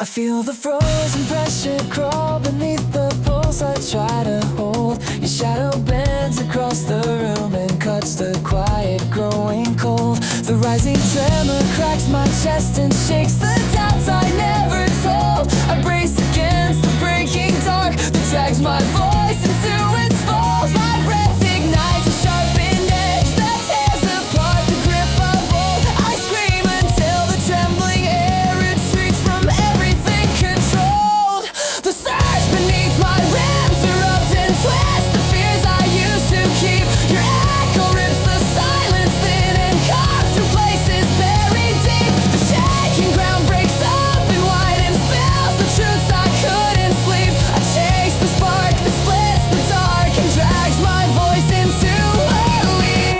I feel the frozen pressure crawl beneath the pulse I try to hold. Your shadow bends across the room and cuts the quiet growing cold. The rising tremor cracks my chest and shakes the doubts I never told. I brace against the breaking dark that drags my voice into its folds. My breath ignites a sharpened edge that tears apart the grip of old. I scream until the trembling air retreats from everything controlled. The surge beneath my ribs erupts and twists the fears I used to keep. Your echo rips the silence thin and carves through places buried deep. The shaking ground breaks up and widens, spills the truths I couldn't sleep. I chase the spark that splits the dark and drags my voice into a leap.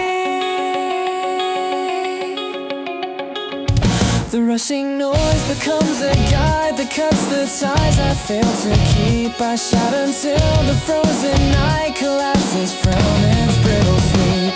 The rushing noise becomes a guide that cuts the ties I fail to keep. I shout until the frozen night collapses from its brittle sleep.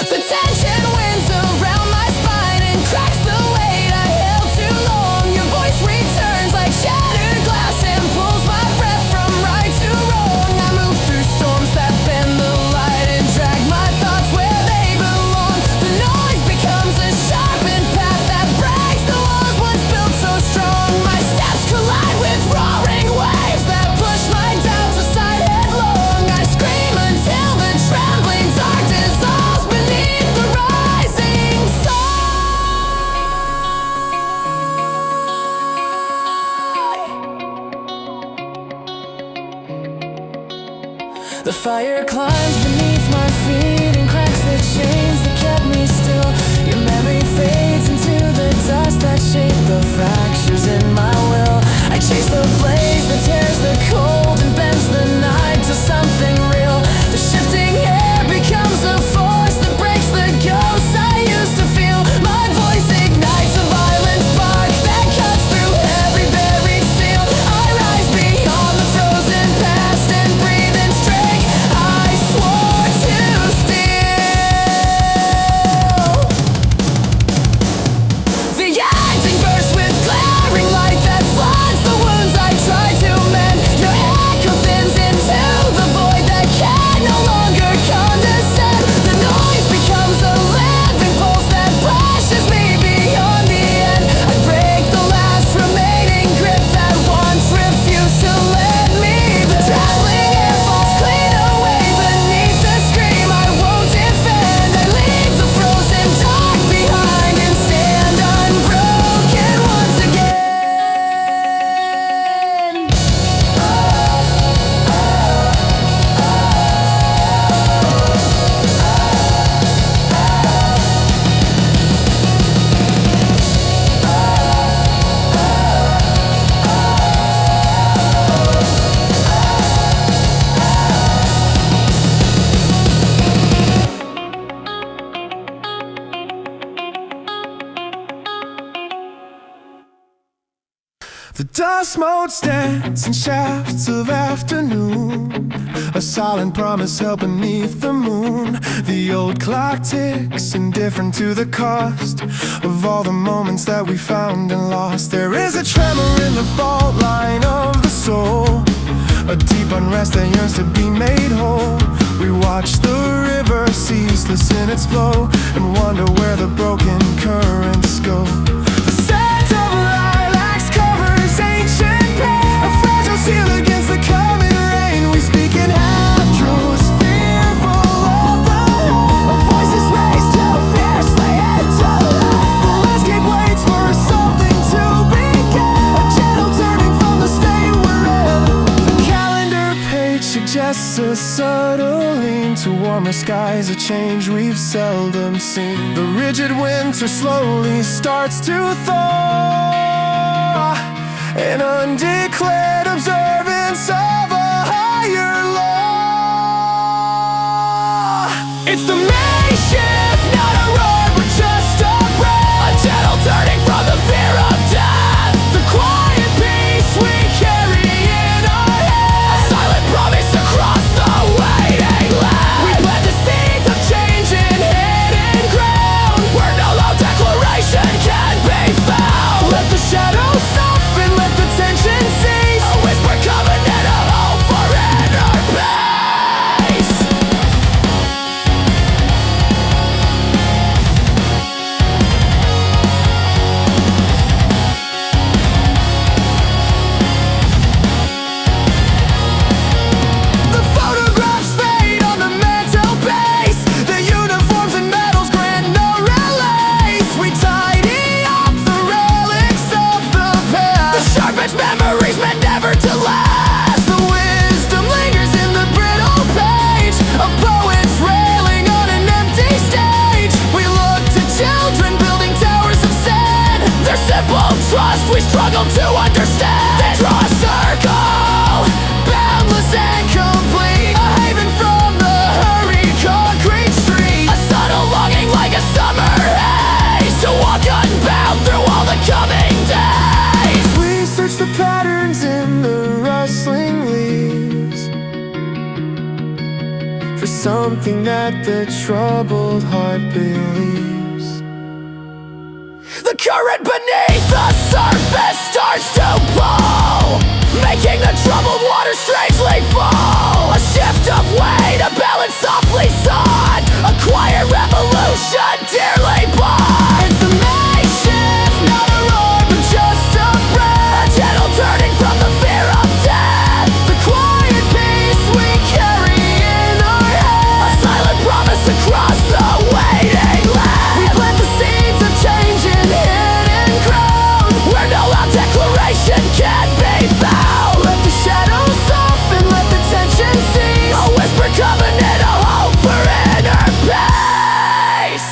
The tension winds around my spine and cracks the weight I held too long. Your voice returns like shattered glass and pulls my breath from right to wrong. I move through storms that bend the light and drag my thoughts where they belong. The noise becomes a sharpened path that breaks the walls once built so strong. My steps collide with roaring waves that push my doubts aside headlong. I scream until the trembling dark dissolves beneath the rising sun. The fire climbs beneath my feet and cracks the chains that kept me still. Your memory fades into the dust that shaped the fractures in my will. I chase the blaze that tears the cold and bends the night to something real. The shifting air becomes a force that breaks the ghosts I used to feel. My voice ignites a violent spark that cuts through every buried seal. I rise beyond the frozen past and breathe in strength I swore to steal. The acting bursts with glaring light that floods the wounds I tried to mend. Your echo thins into the void that can no longer condescend. The noise becomes a living pulse that pushes me beyond the end. I break the last remaining grip that once refused to let me. The traveling air falls clean away beneath the scream I won't defend. I leave the frozen dark behind and stand unbroken once again. The dust mote stands in shafts of afternoon, a silent promise held beneath the moon. The old clock ticks, indifferent to the cost of all the moments that we found and lost. There is a tremor in the fault line of the soul, a deep unrest that yearns to be made whole. We watch the river ceaseless in its flow and wonder where the broken currents go. The scent of lilacs covers ancient pain, a fragile seal against the coming rain. We speak in half-truths, fearful of the whole. Our voices raised to fiercely into life. The landscape waits for something to begin, a gentle turning from the state we're in. The calendar page suggests a subtle lean to warmer skies, a change we've seldom seen. The rigid winter slowly starts to thaw, an undeclared observance of a higher law. It's the Mayshift, not a roar, but just a breath, a gentle turning from the fear of death. The quiet peace we carry in our heads, a silent promise across the waiting land. We plant the seeds of change in hidden ground, where no loud declaration can be found. Let the shadows soften, let the understand. They draw a circle, boundless and complete, a haven from the hurried concrete street, a subtle longing like a summer haze, to walk unbound through all the coming days. We search the patterns in the rustling leaves for something that the troubled heart believes. The current beneath the surface starts to blow, making the troubled water strangely flow. A shift of weight, a balance softly sought, a quiet revolution dearly bought. It's a Mayshift, not a roar but just a breath, a gentle turning from the fear of death, the quiet peace we carry in our head, a silent promise across the waiting land. We plant the seeds of change in hidden ground, where no loud declaration can be found. Let the shadows soften, let the tension cease, A whispered covenant, a hope for inner peace.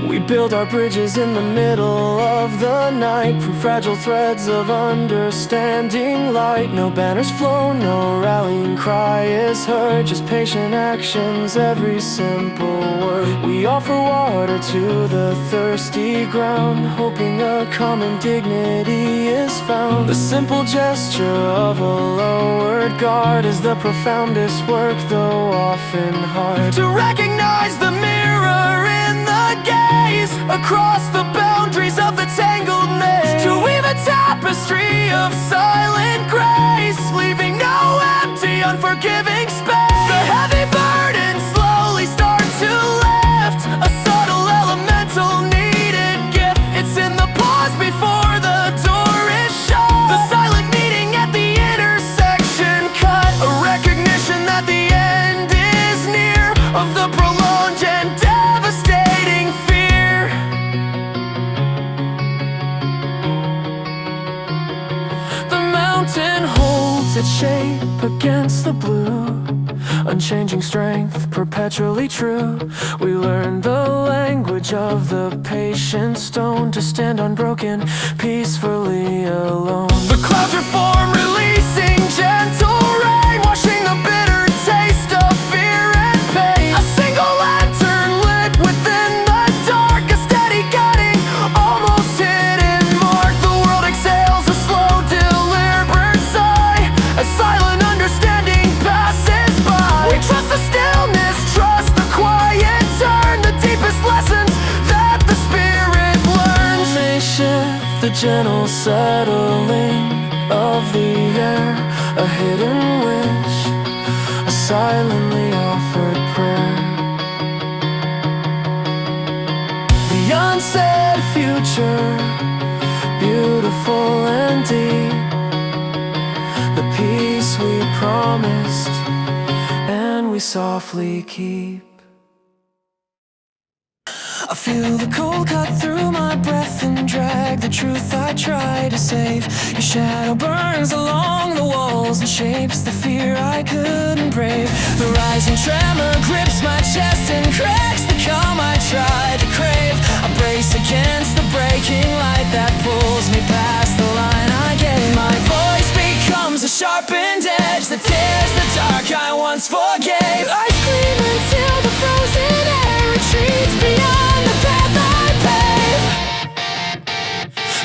We build our bridges in the middle of the night, from fragile threads of understanding light. No banners flow, no rallying cry is heard, just patient actions, every simple word. We offer water to the thirsty ground, hoping a common dignity is found. The simple gesture of a lowered guard is the profoundest work, though often hard. To recognize the mirror in the gaze, across the boundaries of the tangled maze, to weave a tapestry of silent grace, leaving no empty, unforgiving space. The heavy burdens slowly start to lift, a subtle elemental needed gift. It's in the pause before the door is shut, the silent meeting at the intersection cut, a recognition that the end is near, of the prolonged and devastating fear. The mountain holds its shape against the blue, unchanging strength, perpetually true. We learn the language of the patient stone, to stand unbroken, peacefully alone. The clouds reform, releasing gentle rain, washing the bitter taste of fear and pain. A single lantern lit within the dark, a steady guiding, almost hidden mark. The world exhales a slow, deliberate sigh, a silent understanding passes by. We trust the stillness, trust the quiet turn, the deepest lessons that the spirit learns. Mayshift, the gentle settling of the air, a hidden wish, a silently offered prayer. The unsaid future, beautiful and deep, the peace we promised and we softly keep. I feel the cold cut through my breath and drag the truth I try to save. Your shadow burns along the walls and shapes the fear I couldn't brave. The rising tremor grips my chest and cracks the calm I tried to crave. I brace against the breaking light that pulls me past the line I gave. My voice becomes a sharpened edge that tears the dark I once forgave. I scream until the frozen air retreats beyond the path I pave.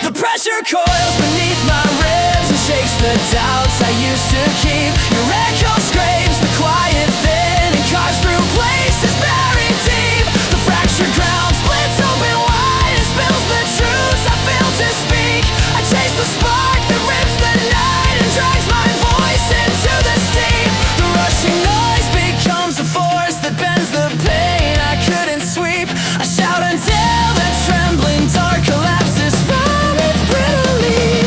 The pressure coils beneath my ribs and shakes the doubts I used to keep. Your echo scrapes the quiet thin and carves through places buried deep. The fractured ground splits open wide and spills the truths I fail to speak. I chase the spark that rips the night and drags my voice into the steam. The rushing noise becomes a force that bends the pain I couldn't sweep. I shout until the trembling dark collapses from its brittle leaves.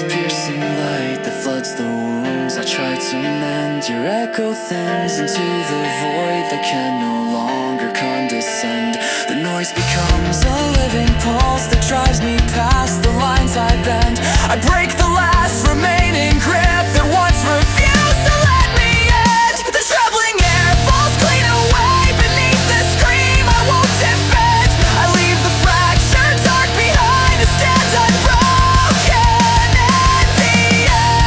piercing light that floods the wounds. I try to mend your echo thins into the void that can no longer condescend. The noise becomes a living pulse that drives me past the lines I bend. I break the last remaining grip that once refused to let me end. The traveling air falls clean away beneath the scream I won't defend. I leave the fractured dark behind to stand unbroken at the end.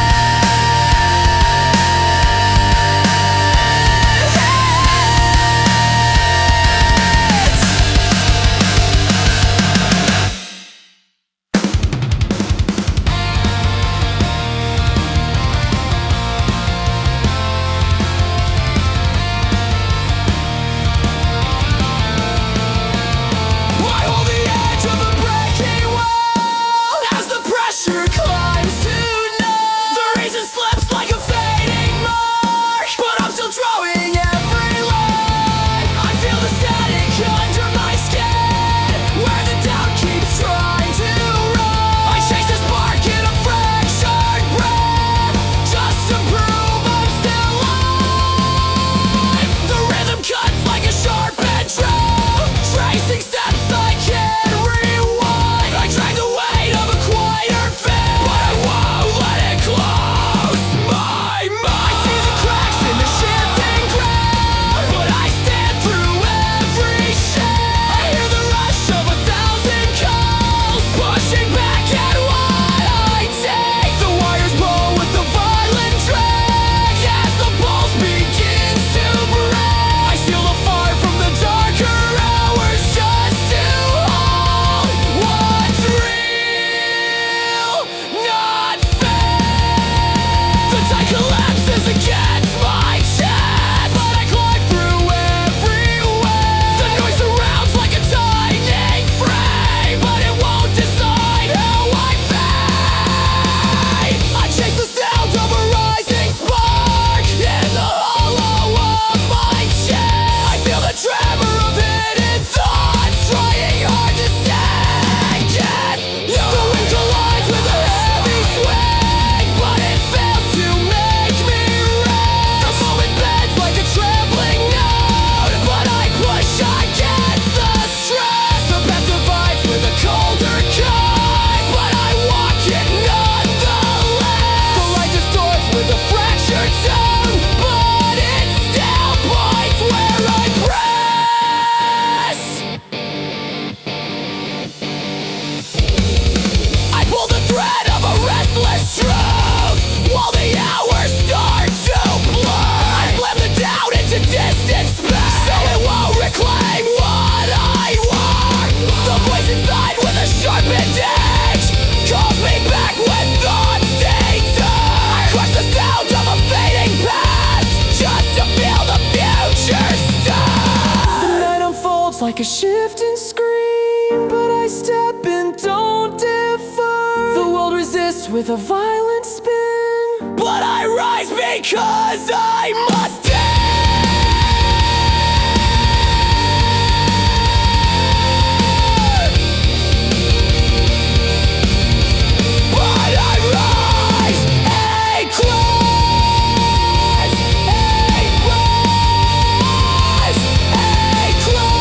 I hold the edge of a breaking wall as the pressure climbs to null. The reason slips like a fading mark, but I'm still drawing every line. I feel the static under my skin, where the doubt keeps trying to run. I chase a spark in a fractured breath, just to prove I'm still alive. The rhythm cuts like a sharp edge drive, tracing steps I can't rewind. I drag the weight of a quieter fit, but I won't let it close my mind. I see the cracks in the shifting ground, but I stand through every shift. I hear the rush of 1,000 calls, pushing back at what I take. The wires pull with the violent drag as the pulse begins to break. I steal the fire from the darker hours just to hold what's real, not fake. The tide collapses against my chest, but I climb through every wave. The noise surrounds like a tightening frame, but it won't decide how I fade. I chase the sound of a rising spark in the hollow of my chest. I feel the tremor of hidden thoughts trying hard to second. The wind collides with a heavy swing, but it fails to make me rest. The moment bends like a trembling note, but I push against the stress. The path divides with a colder kind, but I walk it nonetheless. The light distorts with a fractured tone, but it still points where I press. I pull the thread of a restless truth while the hours start to blur. I slam the doubt into distant space so it won't reclaim what I were. The voice inside with a sharpened edge calls me back when thoughts detour. I crush the sound of a fading past just to feel the future stir. The night unfolds like a shifting screen, but I step and don't defer. The world resists with a violent spin, but I rise because I must dare. But I rise, a close, a rise, a close, a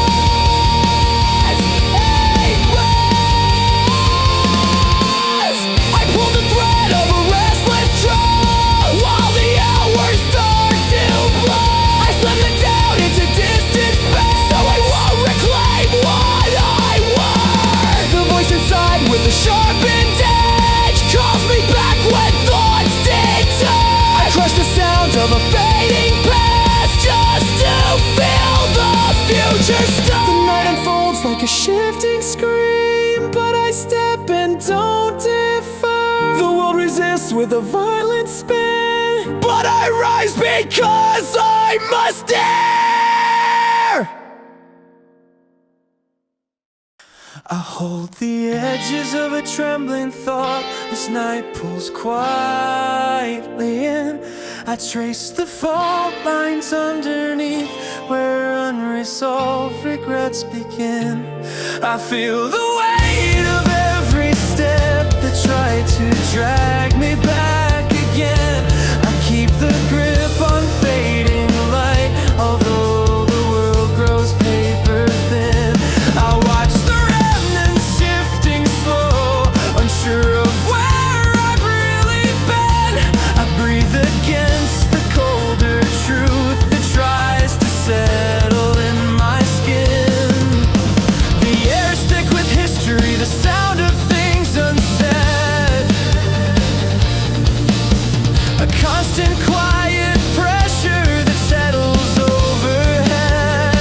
rise. I pull the thread of a restless trail while the hours start to blow. I slam the doubt into distant space so I won't reclaim what I were. The voice inside with a sharpened edge calls me back when thoughts detour. I crush the sound of a fading past just to feel the future stir. The night unfolds like a shifting screen, but I step and don't defer. The world resists with a violent spin, but I rise because I must dare. I hold the edges of a trembling thought. This night pulls quietly in. I trace the fault lines underneath where unresolved regrets begin. I feel the weight of every step that tried to drag constant quiet pressure that settles overhead.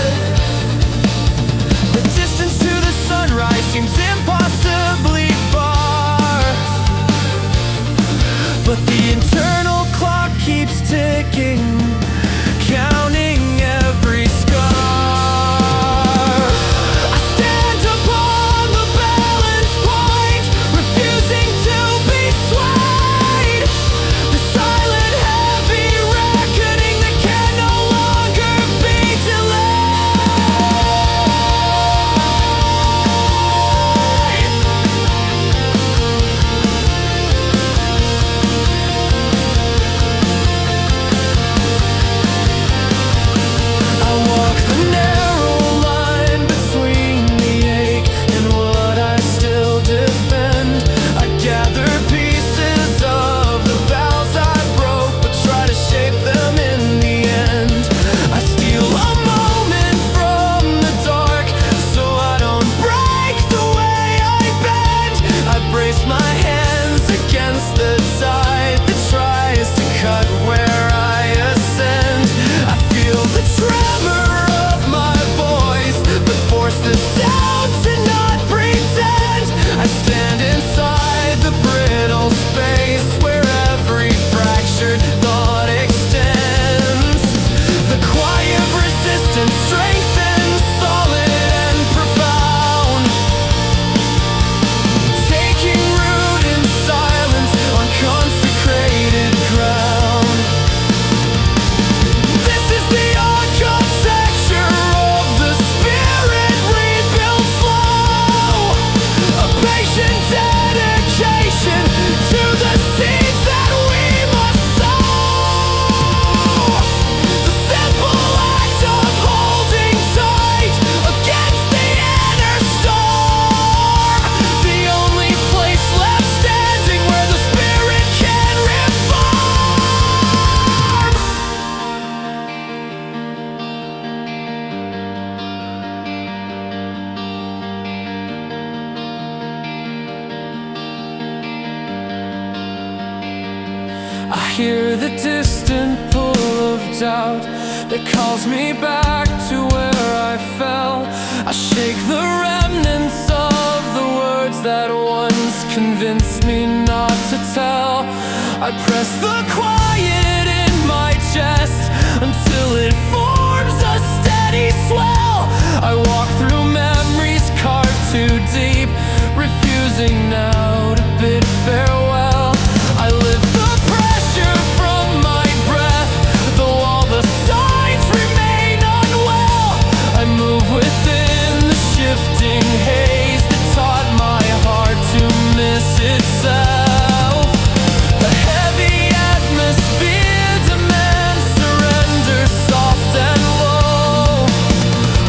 The distance to the sunrise seems impossibly far, but the internal clock keeps ticking, counting every scar. I stand upon the balance point, refusing to be swayed. The silent, heavy reckoning that can no longer be I walk the narrow line between the ache and what I still defend. I gather pieces of the vows I broke, but try to shape them in the end. I steal a moment from the dark so I don't break the way I bend. I brace my hands against the tide that tries to cut where I ascend. I feel the tremor of my voice, but force the sound to not pretend. I stand inside the brittle space where every fractured thought extends. The quiet resistance strengthens, solid and profound, taking root in silence on consecrated ground. This is the architecture of the spirit rebuilt slow, a patient dedication to the seeds that we must sow. The simple act of holding tight against the inner storm, the only place left standing where the spirit can reform. I hear the distant pull of doubt that calls me back to where I fell. I shake the remnants of the words that once convinced me not to tell. I press the quiet in my chest until it forms a steady swell. I walk through memories carved too deep, refusing now to bid farewell. I lift the pressure from my breath, though all the signs remain unwell. I move within the shifting haze that taught my heart to miss itself. The heavy atmosphere demands surrender, soft and low,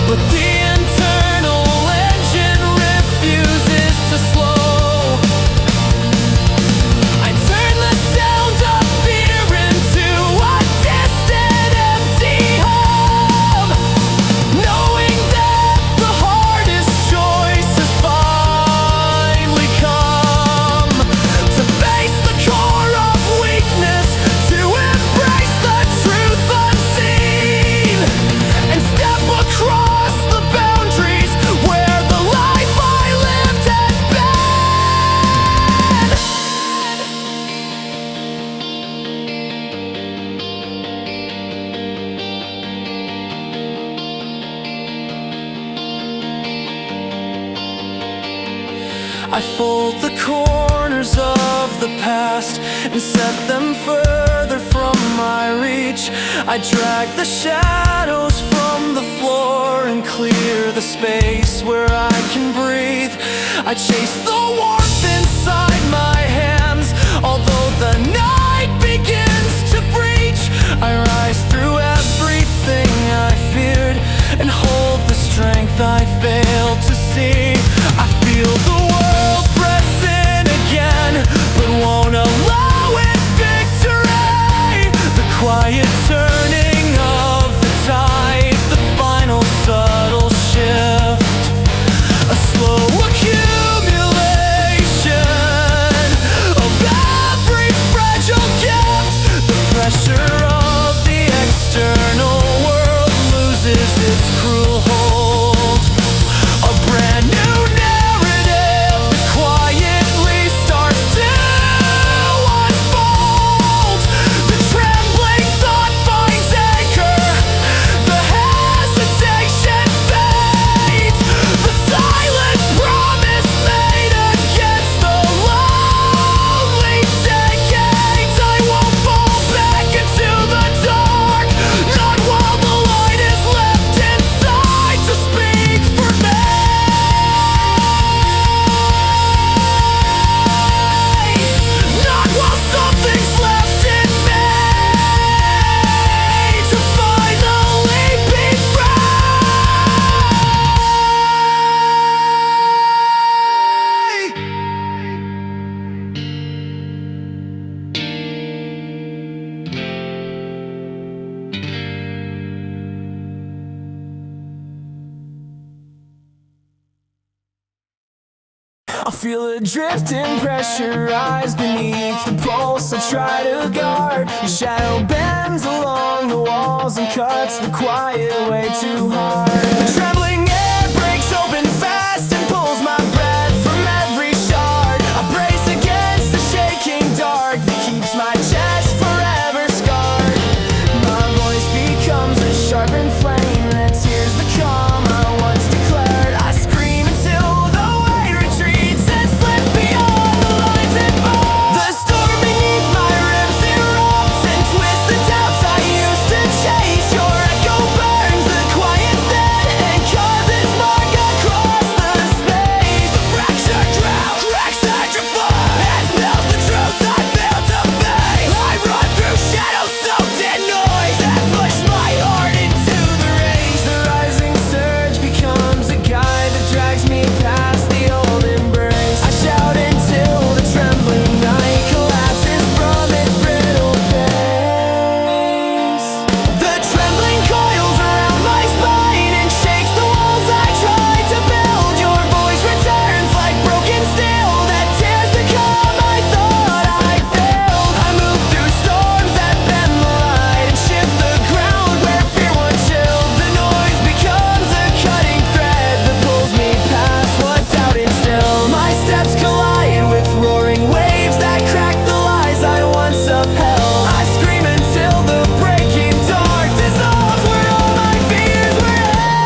but the internal engine refuses to slow. I turn the sound of fear into a distant, empty hum, knowing that the hardest choice has finally come. To face the core of weakness, to embrace the truth unseen, and step across the boundaries where the life I lived has been. I fold the corners of the past and set them further from my reach. I drag the shadows from the floor and clear the space where I can breathe. I chase the warmth inside my hands, although the night begins to breach. I rise through everything I feared and hold the strength I failed to see. I feel the world press in again, but won't allow it victory. The quiet turning of the tide, the final subtle shift, a slow accumulation of every feel a drifting pressure rise beneath the pulse I try to guard. The shadow bends along the walls and cuts the quiet way too hard. The trembling air breaks open fast and pulls my breath from every shard. I brace against the shaking dark that keeps my chest forever scarred. My voice becomes a sharpened flame that tears the calm I once declared. I scream until the weight retreats and slips beyond the lines and bars. The storm beneath my ribs erupts and twists the doubts I used to chase. Your echo burns the quiet then and carves its mark across the space. The fractured ground cracks electrify and spills the truth I failed to face. I run through shadows soaked in noise that push my heart into the race. The rising surge becomes a guide that drags me past the old embrace. I shout until the trembling night collapses from its brittle pace. The trembling coils around my spine and shakes the walls I tried to build. Your voice returns like broken steel that tears the calm I thought I failed. I move through storms that bend the light and shift the ground where fear once chilled. The noise becomes a cutting thread that pulls me past what doubt instilled. My steps collide with roaring waves that crack the lies I once upheld. I scream until the breaking dark dissolves where all my fears were held.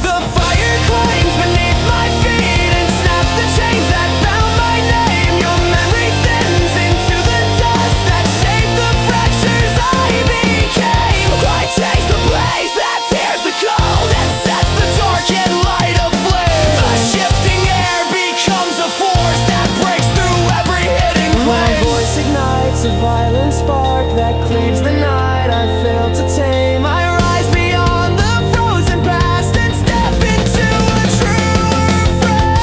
The fire climbs beneath my feet and snaps the chains that bound my name. Your memory thins into the dust that shaped the fractures I became. I chase the blaze that tears the cold and sets the dark in light aflame. The shifting air becomes a force that breaks through every hidden flame. My voice ignites a violent spark that cleaves the night I failed to tame. I rise beyond the frozen past and step into a truer frame.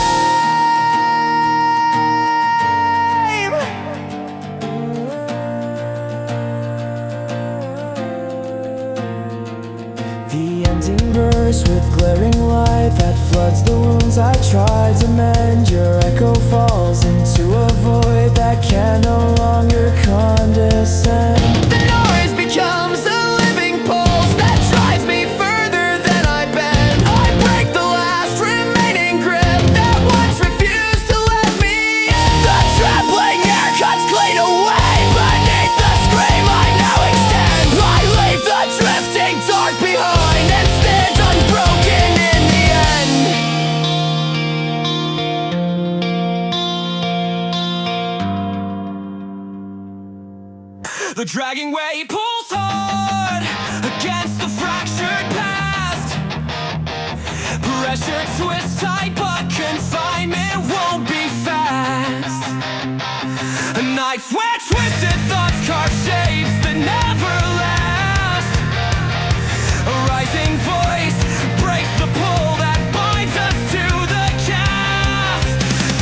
The ending bursts with glaring light that floods the wounds I tried to mend. Your echo falls into a void that can no longer condescend. The noise becomes a living pulse that drives me further than I bend. I break the last remaining grip that once refused to let me in. The trembling air cuts clean away beneath the scream I now extend. I leave the drifting dark behind and stand unbroken in the end. The dragging weight pulls hard against the fractured past. Pressure twists tight, but confinement won't be fast. Nights where twisted thoughts carve shapes that never last. A rising voice breaks the pull that binds us to the cast.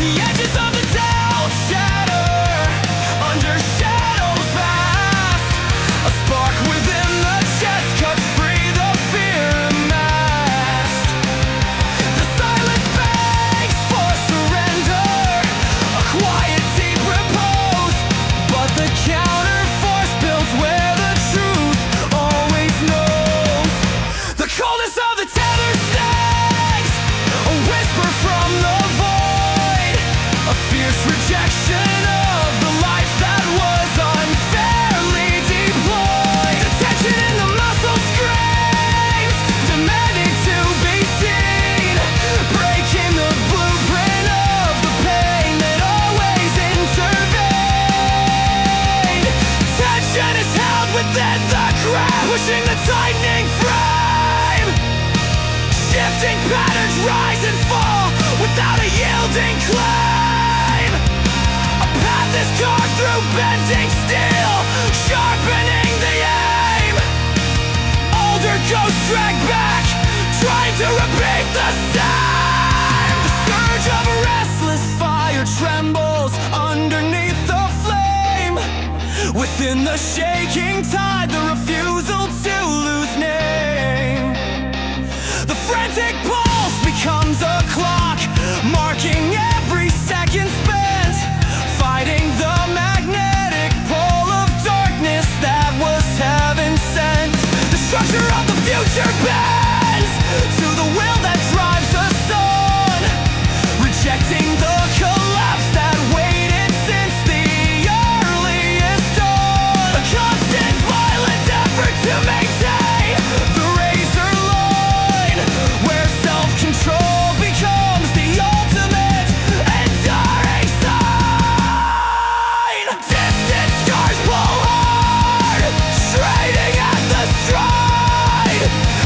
The edges of the doubt shatter under shadows vast. A spark within the chest cuts free the fear amassed. The silence begs for surrender, a quiet deep repose. But the counter force builds where the truth always knows. The coldness of the tether snags, a whisper from the void, a fierce rejection of the life that was unfairly deployed. The tension in the muscle screams, demanding to be seen, breaking the blueprint of the pain that always intervened. Tension is held within the grasp, pushing the tightening frame. Shifting patterns rise and fall without a yielding claim. A path is carved through bending steel, sharpening the aim. Older ghosts drag back, trying to repeat the same. The surge of a restless fire trembles underneath the flame. Within the shaking tide, the refusal to lose name. The friend frantic pulse becomes a clock, marking every second spent, fighting the magnetic pole of darkness that was heaven sent. The structure of the future bends to the will that drives us on, rejecting the collapse that waited since the earliest dawn. A constant violent effort to maintain the razor line, where self-control becomes the ultimate enduring sign. Distant scars pull hard, straining at the stride,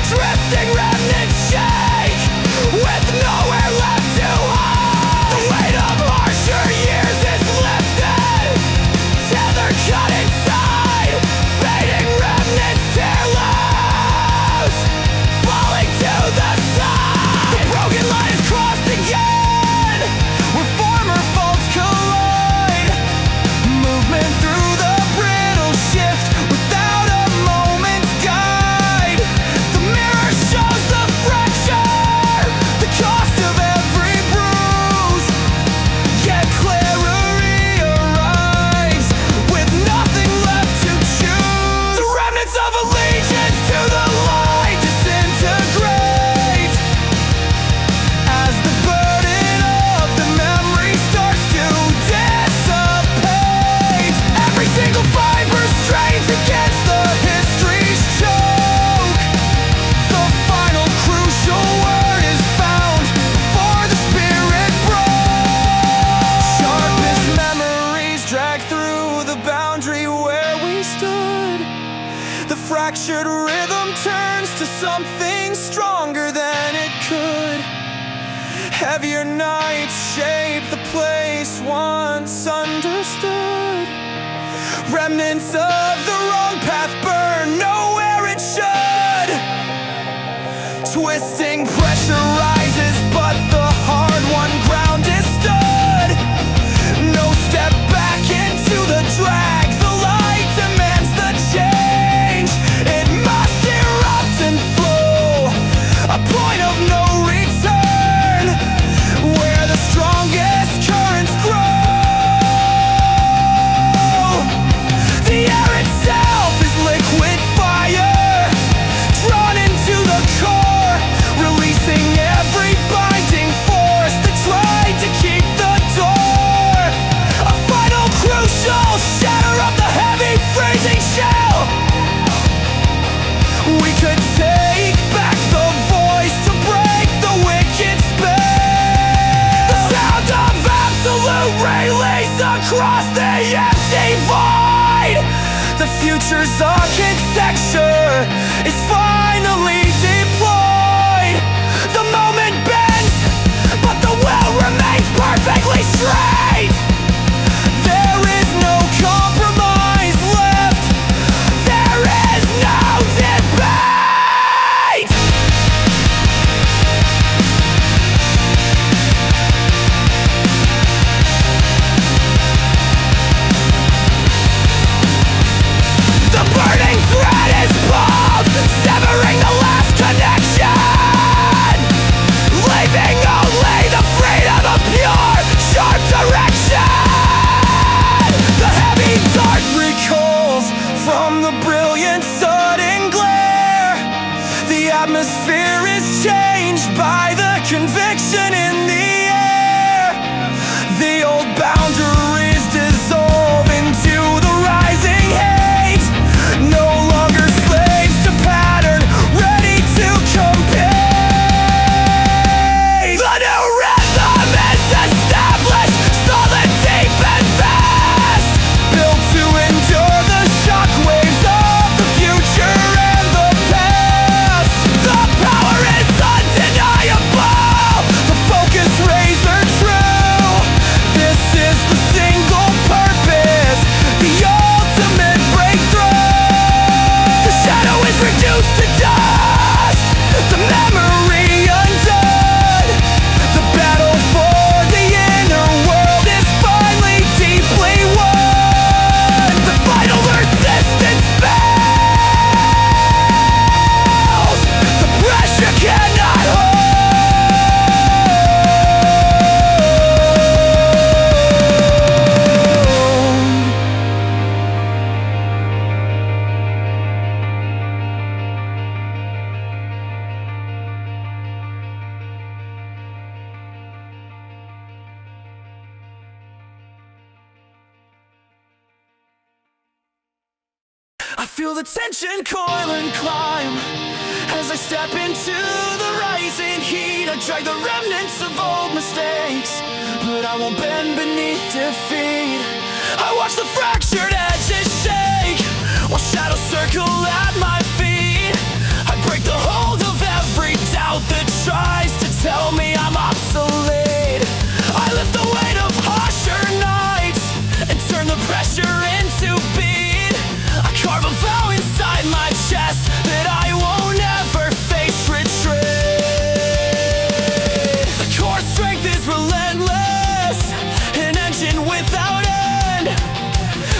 drifting remnants shake with nowhere left to hide. The weight of harsher years is lifted, tether cut inside, fading remnants tear loose, falling to the side. The broken line is crossed again, where former faults collide, movement through the brittle shift without a moment's guide. The mirror shows the fracture, the cost of every bruise, yet clarity arrives with nothing left to choose. The remnants of allegiance to the light disintegrate, as the burden of the memory starts to dissipate. Every single fiber strains against the history's choke. The final crucial word is found before the spirit broke. Sharpest memories drag through the boundary where we stood. The fractured rhythm turns to something stronger than it could. Heavier nights shape the place once understood. Remnants of the wrong path burn nowhere it should. Twisting pressure rises, but the hard-won ground is stood. No step back into the drag. The light demands the change. It must erupt and flow, a point of no return, where the strongest currents grow. The air itself is liquid fire, drawn into the core, releasing every binding force that tried to keep the door. A final crucial shatter of the heavy freezing shell. We could take back the voice to break the wicked spell. The sound of absolute release across the empty void. The future's architecture is finally deployed. The moment bends, but the will remains perfectly straight. There is no compromise left. There is no debate. The burning thread is pulled, severing the last connection, leaving only the freedom of pure, sharp feel the tension coil and climb as I step into the rising heat. I drag the remnants of old mistakes, but I won't bend beneath defeat. I watch the fractured edges shake while shadows circle at my feet. I break the hold of every doubt that tries to tell me I'm obsolete. I lift the weight of harsher nights and turn the pressure into beat. I carve a vow inside my chest that I won't ever face retreat. The core strength is relentless, an engine without end.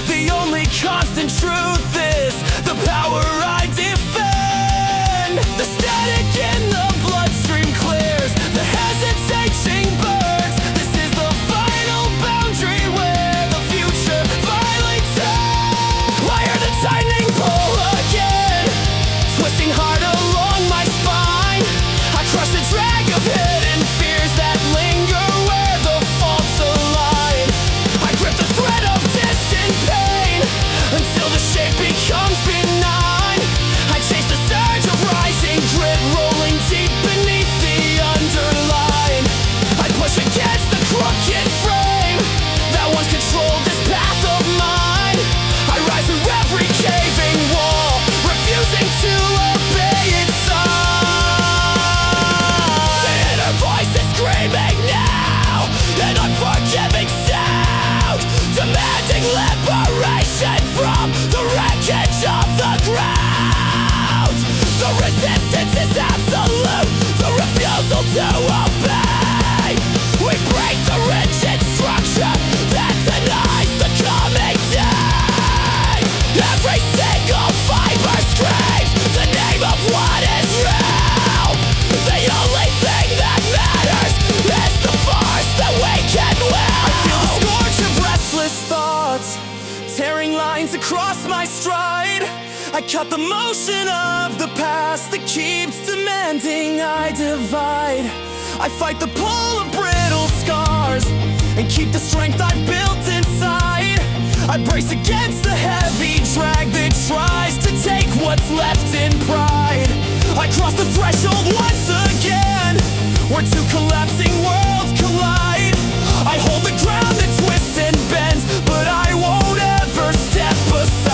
The only constant truth is the power I defend. The static in the bloodstream clears, the hesitating burns. This is the final boundary where the future finally turns. I hear the tightening pull again, twisting hard along my spine. I crush the drag of hidden fears that linger where the faults align. I grip the thread of distant pain until the shape becomes benign. I chase the surge of rising grit rolling deep beneath the underline. I push against the crooked frame that once controlled this path of mine. I rise through every caving wall, refusing to obey its sign. The inner voice is screaming now, an unforgiving sound, demanding liberation from the wreckage of the ground. The resistance is absolute, the refusal to obey. We break the rigid structure that denies the coming day. Every single fiber screams the name of what is real. The only thing that matters is the force that we can will. I feel the scourge of restless thoughts tearing lines across my stride. I cut the motion of the past that keeps demanding I divide. I fight the pull of brittle scars and keep the strength I've built inside. I brace against the heavy drag that tries to take what's left in pride. I cross the threshold once again where two collapsing worlds collide. I hold the ground that twists and bends, but I won't ever step aside.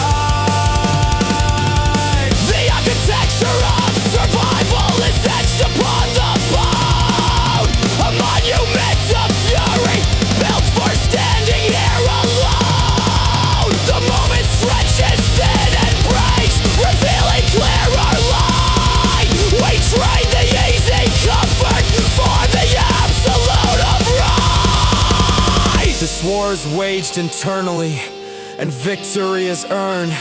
The architecture of survival is etched upon the bone, a monument of fury built for standing here alone. The moment stretches thin and breaks, revealing clearer light. We trade the easy comfort for the absolute of right. This war is waged internally, and victory is earned.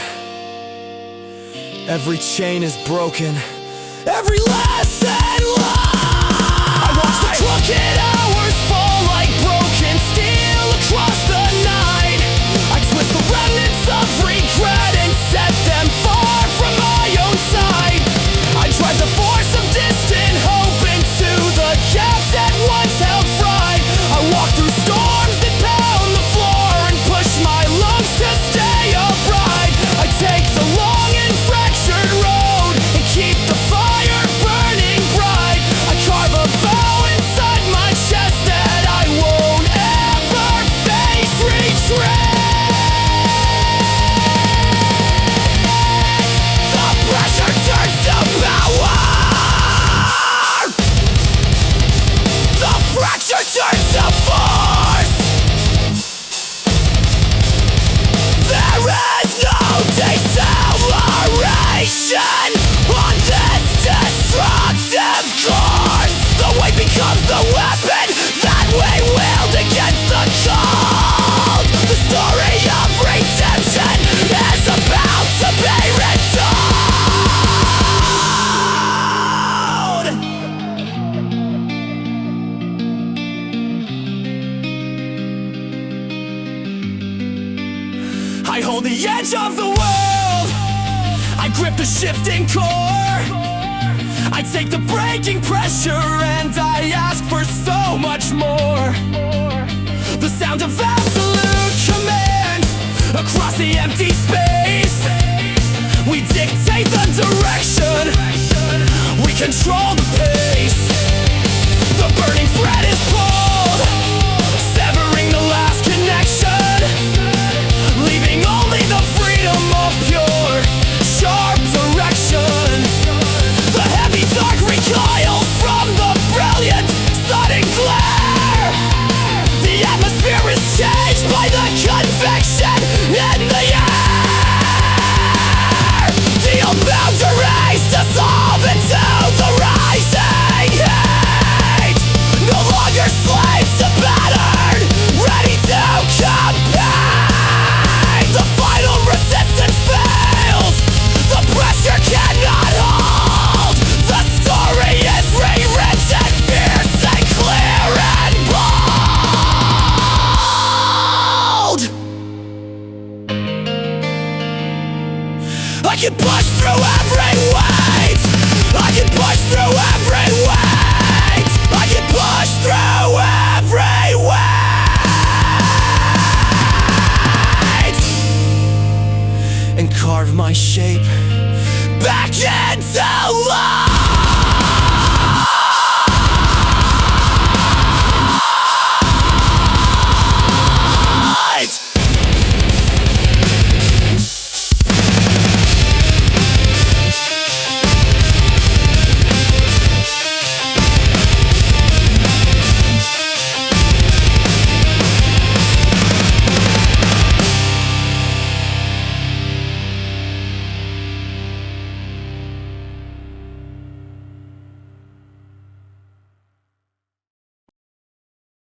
Every chain is broken, every lesson learned. I watch the crooked hours fall like broken steel across the night. I twist the remnants of regret and set them far from my own side. I drive the force of distant hope into the gaps that once held fright. I walk through storms that pound the floor and push my lungs to stay upright. I take the long and fractured road and keep the fire burning bright. I carve a vow inside my chest that I won't ever face retreat. The pressure turns to power. The fracture turns to force. There is no deceleration on this destructive course. The weight becomes the weapon that we wield against the cold. The story of redemption is about to be retold. I hold the edge of the world, I grip the shifting core. I take the breaking pressure and I ask for so much more. The sound of absolute command across the empty space. We dictate the direction. We control the pace. The burning thread is pulled, severing the last connection, leaving only the freedom of pure, sharp direction. The heavy dark recoils from the brilliant sudden glare. The atmosphere is changed by the conviction in the air. The boundaries dissolve into the rising heat. No longer slaves to battered, ready to compete. The final resistance fails. The pressure cannot hold. The story is rewritten, fierce and clear and bold. I can push through every weight. I can push through every weight. I can push through every weight and carve my shape back into life.